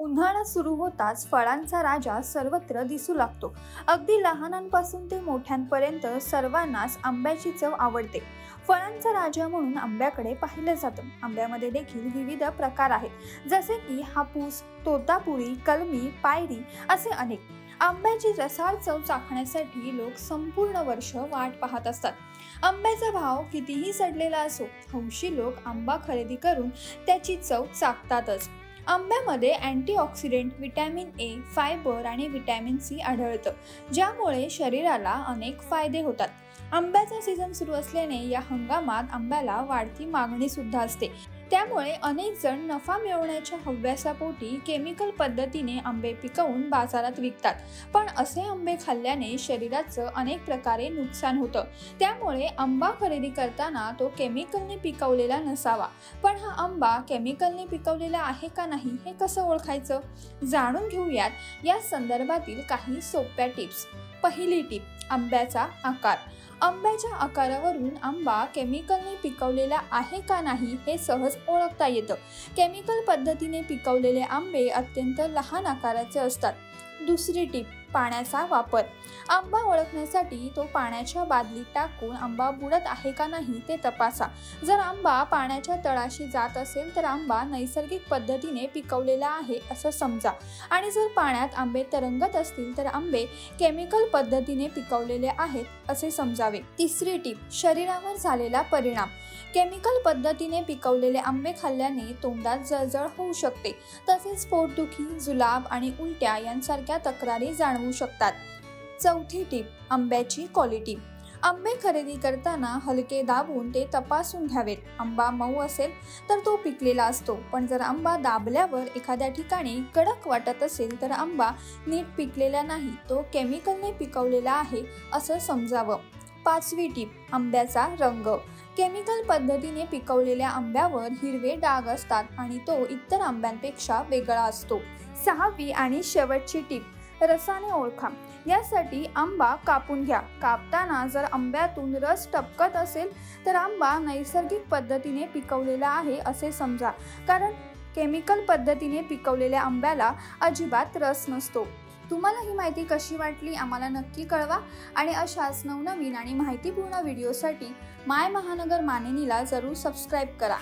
उन्हाळा सुरू होताच फळांचा राजा सर्वत्र दिसू लागतो। अगदी लहानांपासून ते मोठ्यांपर्यंत सर्वांनाच आंब्याची चव आवडते। फळांचा राजा म्हणून आंब्याकडे पाहिलं जातं। आंब्यामध्ये देखील विविध प्रकार आहेत, जसे की हापूस, तोतापुरी, कलमी, पायरी असे अनेक। आंब्याची रसाळ चव चाखण्यासाठी लोक संपूर्ण वर्ष वाट पाहत असतात। आंब्याचा भाव कितीही सडलेला असो, हौशी लोक आंबा खरेदी करून त्याची चव चाखतातच। आंब्यामध्ये अँटीऑक्सिडेंट, व्हिटॅमिन ए, फायबर आणि व्हिटॅमिन सी आढळतं, ज्यामुळे शरीराला अनेक फायदे होतात। आंब्याचा सीझन सुरू असल्याने या हंगामात आंब्याला वाढती मागणी सुद्धा असते। त्यामुळे अनेक जण नफा मिळवण्याच्या हव्यासापोटी केमिकल पद्धतीने आंबे पिकवून बाजारात विकतात। पण असे आंबे खाल्ल्याने शरीराचं अनेक प्रकारे नुकसान होतं। त्यामुळे आंबा खरेदी करताना तो केमिकलने पिकवलेला नसावा। पण हा आंबा केमिकलने पिकवलेला आहे का नाही हे कसं ओळखायचं, जाणून घेऊयात या संदर्भातील काही सोप्या टिप्स। पहिली टिप, आंब्याचा आकार। आंब्याच्या आकारावरून आंबा केमिकलने पिकवलेला आहे का नाही हे सहज ओळखता येतं। केमिकल पद्धतीने पिकवलेले आंबे अत्यंत लहान आकाराचे असतात। दुसरी टिप, पाण्याचा वापर। आंबा ओळखण्यासाठी तो पाण्याच्या बादलीत टाकून आंबा बुडत आहे का नाही ते तपासा। जर आंबा पाण्याच्या तळाशी जात असेल तर आंबा नैसर्गिक पद्धतीने पिकवलेला आहे असं समजा, आणि जर पाण्यात आंबे तरंगत असतील तर आंबे केमिकल पद्धतीने पिकवलेले आहेत असे समजावे। तिसरी टिप, शरीरावर झालेला परिणाम। केमिकल पद्धतीने पिकवलेले आंबे खाल्ल्याने तोंडात जळजळ होऊ शकते, तसेच पोटदुखी, जुलाब आणि उलट्या यांसारख्या तक्रारी जाणवू शकतात। चौथी टिप, आंब्याची क्वालिटी। आंबे खरेदी करताना हलके दाबून ते तपासून घ्यावेत। आंबा मऊ असेल तर तो पिकलेला असतो, पण जर आंबा दाबल्यावर एखाद्या ठिकाणी कडक वाटत असेल तर आंबा नीट पिकलेला नाही, तो केमिकलने पिकवलेला आहे असं समजावं। पाचवी टिप, आंब्याचा रंग। केमिकल पद्धतीने पिकवलेल्या आंब्यावर हिरवे डाग असतात आणि तो इतर आंब्यांपेक्षा वेगळा असतो। सहावी आणि शेवटची टिप, रसाने ओळखा। यासाठी आंबा कापून घ्या। कापताना जर आंब्यातून रस टपकत असेल तर आंबा नैसर्गिक पद्धतीने पिकवलेला आहे असे समजा, कारण केमिकल पद्धतीने पिकवलेल्या आंब्याला अजिबात रस नसतो। तुम्हाला ही माहिती कशी वाटली आम्हाला नक्की कळवा, आणि अशाच नवनवीन आणि माहितीपूर्ण व्हिडिओसाठी माय महानगर मानिनीला जरूर सबस्क्राईब करा।